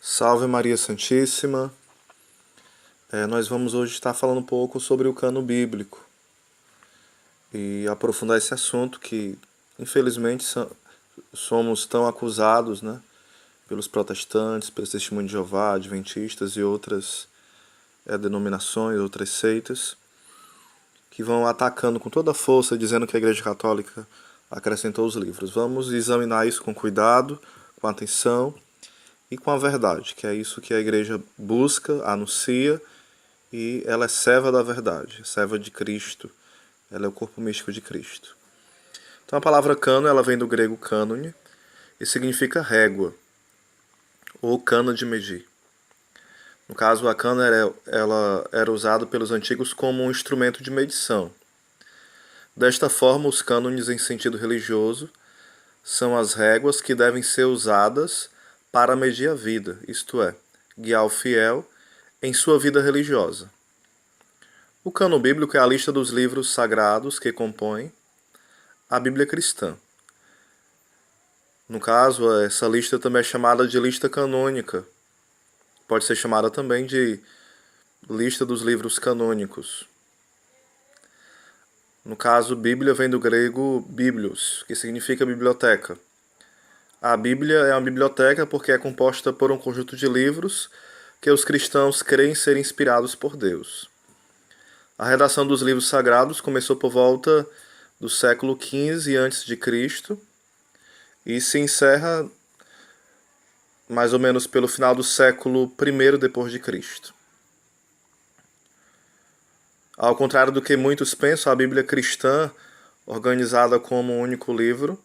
Salve Maria Santíssima. Nós vamos hoje estar falando um pouco sobre o cânon bíblico e aprofundar esse assunto que, infelizmente, somos tão acusados, né, pelos protestantes, pelos Testemunhos de Jeová, adventistas e outras denominações, outras seitas, que vão atacando com toda a força, dizendo que a Igreja Católica acrescentou os livros. Vamos examinar isso com cuidado, com atenção e com a verdade, que é isso que a Igreja busca, anuncia, e ela é serva da verdade, serva de Cristo. Ela é o corpo místico de Cristo. Então a palavra cânon, ela vem do grego cânone e significa régua, ou cana de medir. No caso, a cana ela era usada pelos antigos como um instrumento de medição. Desta forma, os cânones em sentido religioso são as réguas que devem ser usadas para medir a vida, isto é, guiar o fiel em sua vida religiosa. O cânon bíblico é a lista dos livros sagrados que compõem a Bíblia cristã. No caso, essa lista também é chamada de lista canônica. Pode ser chamada também de lista dos livros canônicos. No caso, Bíblia vem do grego biblios, que significa biblioteca. A Bíblia é uma biblioteca porque é composta por um conjunto de livros que os cristãos creem ser inspirados por Deus. A redação dos livros sagrados começou por volta do século XV a.C. e se encerra mais ou menos pelo final do século I depois de Cristo. Ao contrário do que muitos pensam, a Bíblia cristã, organizada como um único livro,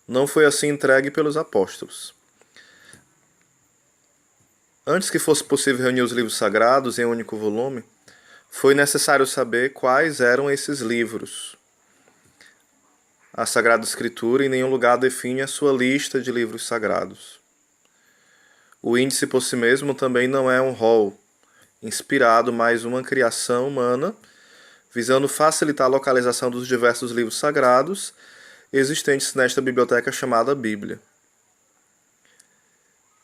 não foi assim entregue pelos apóstolos. Antes que fosse possível reunir os livros sagrados em um único volume, foi necessário saber quais eram esses livros. A Sagrada Escritura em nenhum lugar define a sua lista de livros sagrados. O índice por si mesmo também não é um rol inspirado, mas uma criação humana, visando facilitar a localização dos diversos livros sagrados existentes nesta biblioteca chamada Bíblia.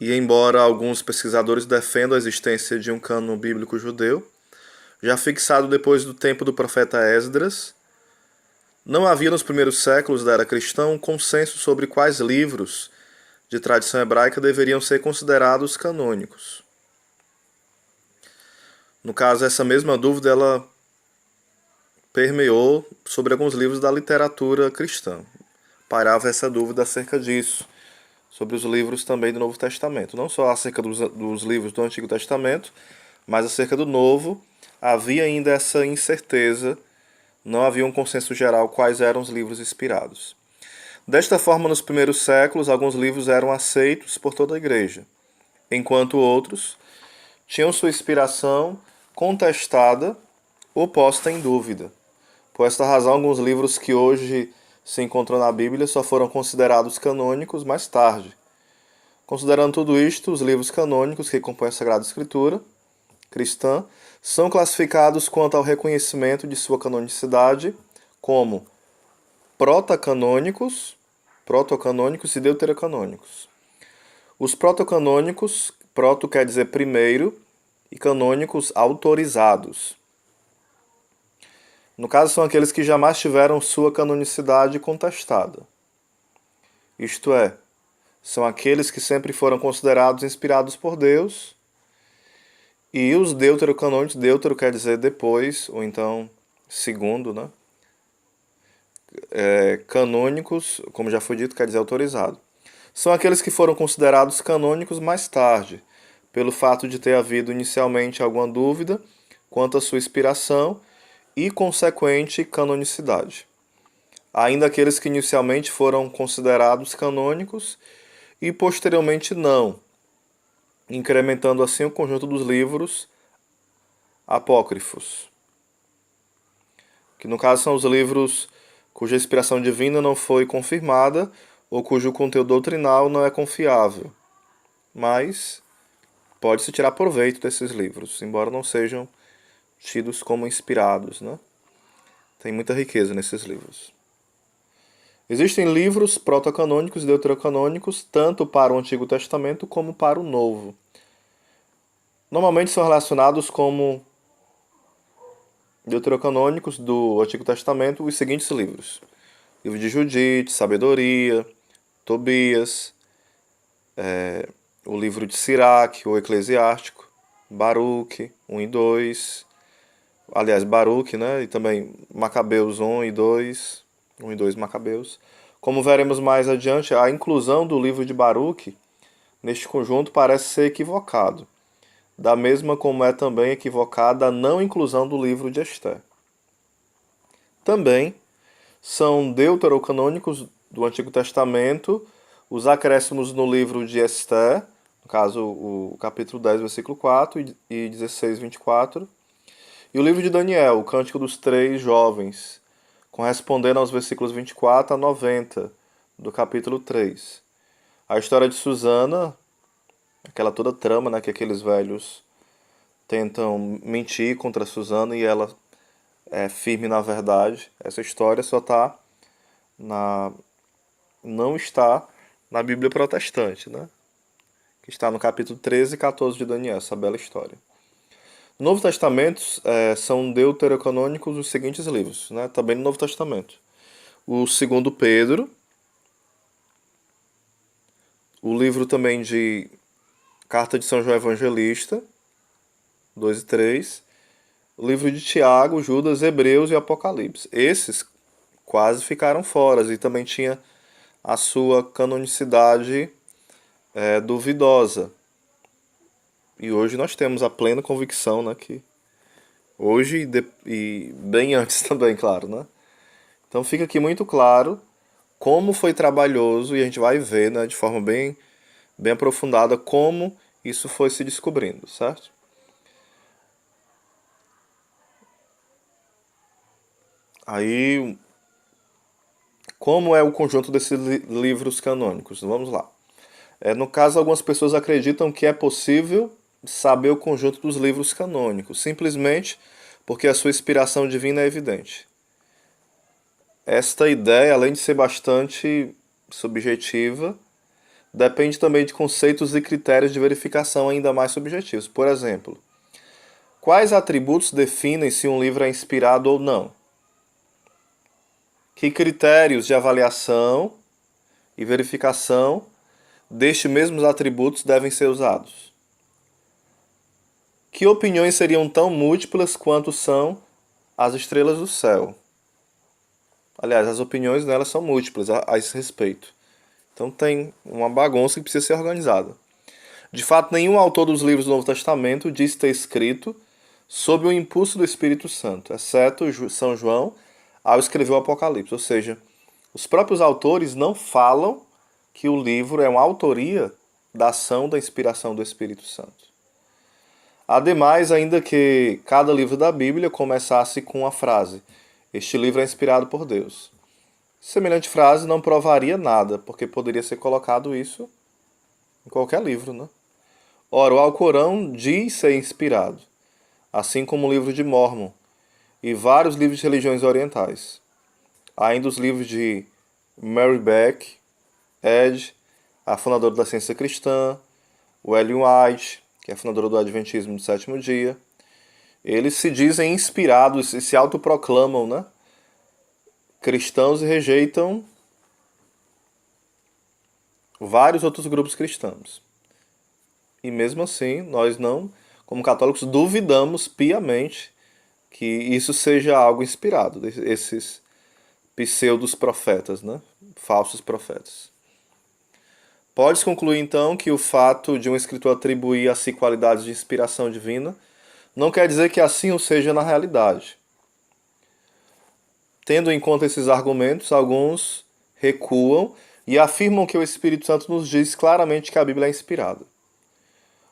E embora alguns pesquisadores defendam a existência de um cânon bíblico judeu, já fixado depois do tempo do profeta Esdras, não havia nos primeiros séculos da era cristã um consenso sobre quais livros de tradição hebraica deveriam ser considerados canônicos. No caso, essa mesma dúvida ela permeou sobre alguns livros da literatura cristã. Pairava essa dúvida acerca disso, sobre os livros também do Novo Testamento. Não só acerca dos livros do Antigo Testamento, mas acerca do Novo. Havia ainda essa incerteza, não havia um consenso geral quais eram os livros inspirados. Desta forma, nos primeiros séculos, alguns livros eram aceitos por toda a Igreja, enquanto outros tinham sua inspiração contestada ou posta em dúvida. Por esta razão, alguns livros que hoje se encontram na Bíblia só foram considerados canônicos mais tarde. Considerando tudo isto, os livros canônicos que compõem a Sagrada Escritura cristã são classificados quanto ao reconhecimento de sua canonicidade como protocanônicos e deuterocanônicos. Os protocanônicos, proto quer dizer primeiro, e canônicos autorizados. No caso, são aqueles que jamais tiveram sua canonicidade contestada. Isto é, são aqueles que sempre foram considerados inspirados por Deus. E os deuterocanônicos, deutero quer dizer depois, ou então segundo, né? Canônicos, como já foi dito, quer dizer autorizado. São aqueles que foram considerados canônicos mais tarde, pelo fato de ter havido inicialmente alguma dúvida quanto à sua inspiração e consequente canonicidade. Ainda aqueles que inicialmente foram considerados canônicos e posteriormente não, incrementando assim o conjunto dos livros apócrifos, que no caso são os livros cuja inspiração divina não foi confirmada ou cujo conteúdo doutrinal não é confiável, mas pode-se tirar proveito desses livros, embora não sejam tidos como inspirados, né? Tem muita riqueza nesses livros. Existem livros protocanônicos e deuterocanônicos tanto para o Antigo Testamento como para o Novo. Normalmente são relacionados como deuterocanônicos do Antigo Testamento os seguintes livros: livro de Judite, Sabedoria, Tobias, o livro de Siraque, o Eclesiástico, Baruque 1 e 2, aliás, Baruque, né? E também Macabeus 1 e 2, 1 e 2 Macabeus. Como veremos mais adiante, a inclusão do livro de Baruque neste conjunto parece ser equivocado, da mesma como é também equivocada a não inclusão do livro de Esther. Também são deuterocanônicos do Antigo Testamento os acréscimos no livro de Esther, no caso o capítulo 10, versículo 4 e 16, 24, e o livro de Daniel, o Cântico dos Três Jovens, correspondendo aos versículos 24 a 90 do capítulo 3. A história de Susana, aquela toda trama, né, que aqueles velhos tentam mentir contra Susana e ela é firme na verdade. Essa história só não está na Bíblia protestante, né? Que está no capítulo 13 e 14 de Daniel, essa bela história. No Novo Testamento são deuterocanônicos os seguintes livros, né? Também no Novo Testamento: o 2 Pedro, o livro também de Carta de São João Evangelista, 2 e 3, o livro de Tiago, Judas, Hebreus e Apocalipse. Esses quase ficaram fora e também tinha a sua canonicidade duvidosa. E hoje nós temos a plena convicção, né, que hoje e bem antes também, claro, né? Então fica aqui muito claro como foi trabalhoso, e a gente vai ver, né, de forma bem aprofundada como isso foi se descobrindo, certo? Aí, como é o conjunto desses livros canônicos? Vamos lá. No caso, algumas pessoas acreditam que é possível saber o conjunto dos livros canônicos, simplesmente porque a sua inspiração divina é evidente. Esta ideia, além de ser bastante subjetiva, depende também de conceitos e critérios de verificação ainda mais subjetivos. Por exemplo, quais atributos definem se um livro é inspirado ou não? Que critérios de avaliação e verificação destes mesmos atributos devem ser usados? Que opiniões seriam tão múltiplas quanto são as estrelas do céu? Aliás, as opiniões nelas são múltiplas a esse respeito. Então tem uma bagunça que precisa ser organizada. De fato, nenhum autor dos livros do Novo Testamento diz ter escrito sob o impulso do Espírito Santo, exceto São João ao escrever o Apocalipse. Ou seja, os próprios autores não falam que o livro é uma autoria da ação da inspiração do Espírito Santo. Ademais, ainda que cada livro da Bíblia começasse com a frase: "Este livro é inspirado por Deus", semelhante frase não provaria nada, porque poderia ser colocado isso em qualquer livro, né? Ora, o Alcorão diz ser inspirado, assim como o livro de Mórmon e vários livros de religiões orientais. Ainda os livros de Mary Beck Edge, a fundadora da ciência cristã, o Ellen White, que é a fundadora do Adventismo do Sétimo Dia, eles se dizem inspirados e se autoproclamam, né, cristãos e rejeitam vários outros grupos cristãos. E mesmo assim, nós não, como católicos, duvidamos piamente que isso seja algo inspirado, esses pseudos profetas, né, falsos profetas. Pode-se concluir, então, que o fato de um escritor atribuir a si qualidades de inspiração divina não quer dizer que assim o seja na realidade. Tendo em conta esses argumentos, alguns recuam e afirmam que o Espírito Santo nos diz claramente que a Bíblia é inspirada.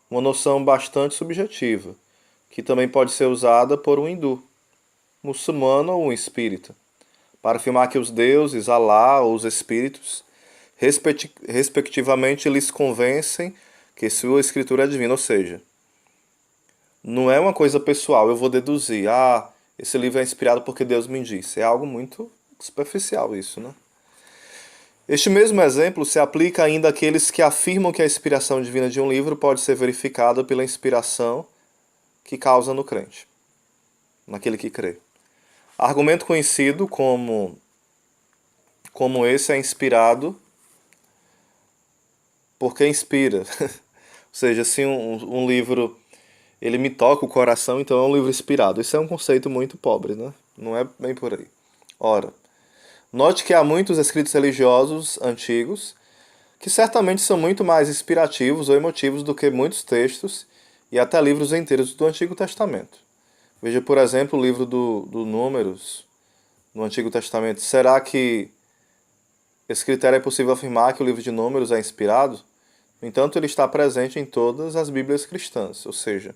Uma noção bastante subjetiva, que também pode ser usada por um hindu, muçulmano ou um espírita, para afirmar que os deuses, Alá ou os espíritos respectivamente lhes convencem que sua escritura é divina. Ou seja, não é uma coisa pessoal, eu vou deduzir, esse livro é inspirado porque Deus me disse. É algo muito superficial isso, né? Este mesmo exemplo se aplica ainda àqueles que afirmam que a inspiração divina de um livro pode ser verificada pela inspiração que causa no crente, naquele que crê. Argumento conhecido como esse é inspirado porque inspira. Ou seja, se um livro ele me toca o coração, então é um livro inspirado. Isso é um conceito muito pobre, né? Não é bem por aí. Ora, note que há muitos escritos religiosos antigos que certamente são muito mais inspirativos ou emotivos do que muitos textos e até livros inteiros do Antigo Testamento. Veja, por exemplo, o livro do Números, no Antigo Testamento. Será que esse critério é possível afirmar que o livro de Números é inspirado? No entanto, ele está presente em todas as Bíblias cristãs, ou seja,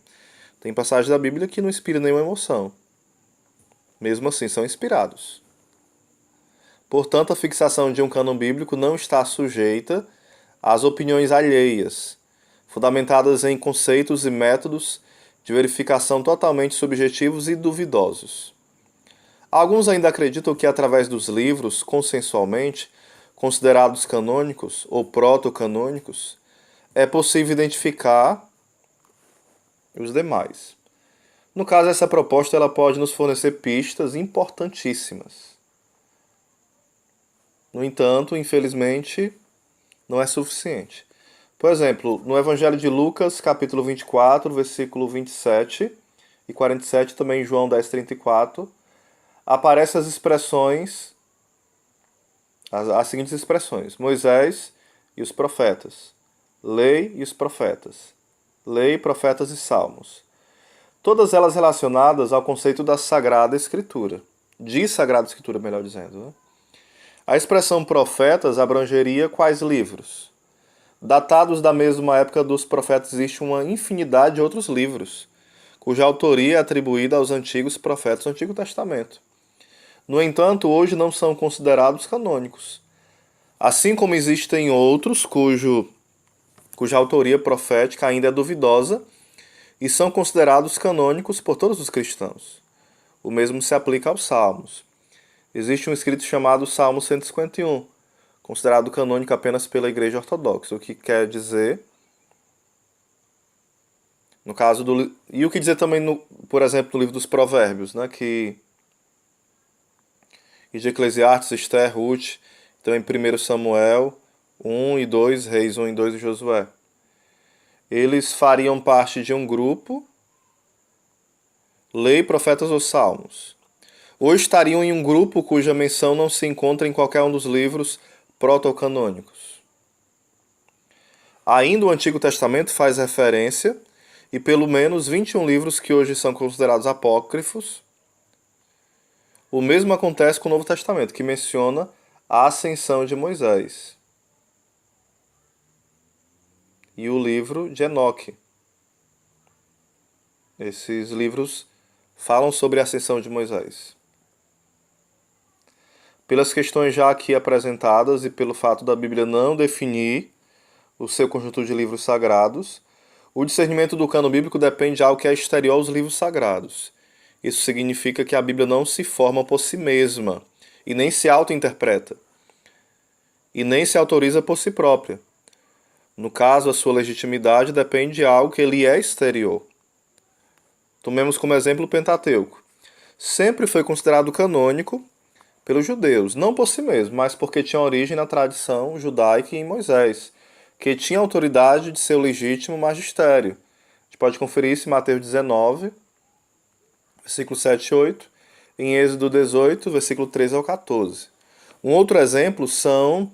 tem passagens da Bíblia que não inspiram nenhuma emoção. Mesmo assim, são inspirados. Portanto, a fixação de um cânon bíblico não está sujeita às opiniões alheias, fundamentadas em conceitos e métodos de verificação totalmente subjetivos e duvidosos. Alguns ainda acreditam que, através dos livros, consensualmente, considerados canônicos ou proto-canônicos, é possível identificar os demais. No caso, essa proposta ela pode nos fornecer pistas importantíssimas. No entanto, infelizmente, não é suficiente. Por exemplo, no Evangelho de Lucas, capítulo 24, versículo 27 e 47, também em João 10, 34, aparecem as seguintes expressões: Moisés e os profetas, lei e os profetas, lei, profetas e salmos. Todas elas relacionadas ao conceito da Sagrada Escritura. De Sagrada Escritura, melhor dizendo, né? A expressão profetas abrangeria quais livros? Datados da mesma época dos profetas, existe uma infinidade de outros livros, cuja autoria é atribuída aos antigos profetas do Antigo Testamento. No entanto, hoje não são considerados canônicos. Assim como existem outros cuja autoria profética ainda é duvidosa e são considerados canônicos por todos os cristãos. O mesmo se aplica aos Salmos. Existe um escrito chamado Salmo 151, considerado canônico apenas pela Igreja Ortodoxa, o que quer dizer, no caso do... E o que dizer também, por exemplo, no livro dos Provérbios, né, e de Eclesiastes, Esther, Ruth, também 1 Samuel 1 e 2, Reis 1 e 2 e Josué. Eles fariam parte de um grupo, lei, profetas ou salmos. Ou estariam em um grupo cuja menção não se encontra em qualquer um dos livros protocanônicos. Ainda o Antigo Testamento faz referência, e pelo menos 21 livros que hoje são considerados apócrifos. O mesmo acontece com o Novo Testamento, que menciona a ascensão de Moisés. E o livro de Enoque. Esses livros falam sobre a ascensão de Moisés. Pelas questões já aqui apresentadas e pelo fato da Bíblia não definir o seu conjunto de livros sagrados, o discernimento do cânon bíblico depende de algo que é exterior aos livros sagrados. Isso significa que a Bíblia não se forma por si mesma, e nem se auto-interpreta, e nem se autoriza por si própria. No caso, a sua legitimidade depende de algo que lhe é exterior. Tomemos como exemplo o Pentateuco. Sempre foi considerado canônico pelos judeus, não por si mesmo, mas porque tinha origem na tradição judaica e em Moisés, que tinha autoridade de seu legítimo magistério. A gente pode conferir isso em Mateus 19, versículo 7 e 8, em Êxodo 18, versículo 13 ao 14. Um outro exemplo são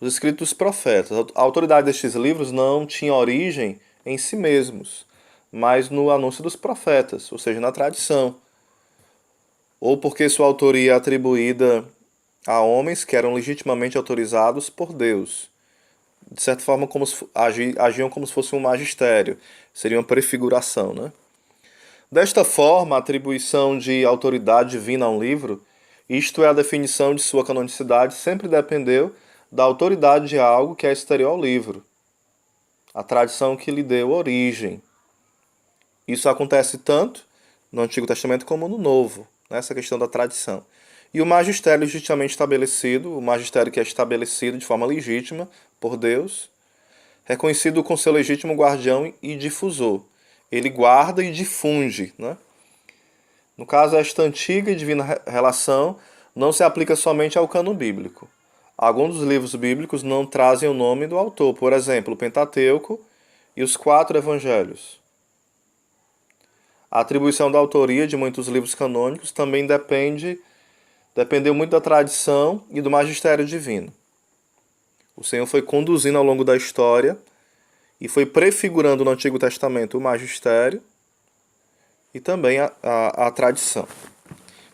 os escritos dos profetas. A autoridade destes livros não tinha origem em si mesmos, mas no anúncio dos profetas, ou seja, na tradição. Ou porque sua autoria é atribuída a homens que eram legitimamente autorizados por Deus. De certa forma, agiam como se fosse um magistério. Seria uma prefiguração, né? Desta forma, a atribuição de autoridade divina a um livro, isto é, a definição de sua canonicidade, sempre dependeu da autoridade de algo que é exterior ao livro. A tradição que lhe deu origem. Isso acontece tanto no Antigo Testamento como no Novo, nessa questão da tradição. E o magistério legitimamente estabelecido, o magistério que é estabelecido de forma legítima por Deus, reconhecido com seu legítimo guardião e difusor. ele guarda e difunde, né? No caso, esta antiga e divina relação não se aplica somente ao cano bíblico. Alguns dos livros bíblicos não trazem o nome do autor, por exemplo, o Pentateuco e os 4 evangelhos. A atribuição da autoria de muitos livros canônicos também dependeu muito da tradição e do magistério divino. O Senhor foi conduzindo ao longo da história e foi prefigurando no Antigo Testamento o magistério e também a tradição.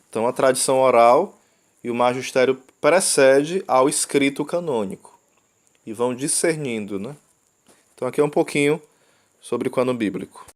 Então, a tradição oral e o magistério precede ao escrito canônico e vão discernindo, né? Então, aqui é um pouquinho sobre o cano bíblico.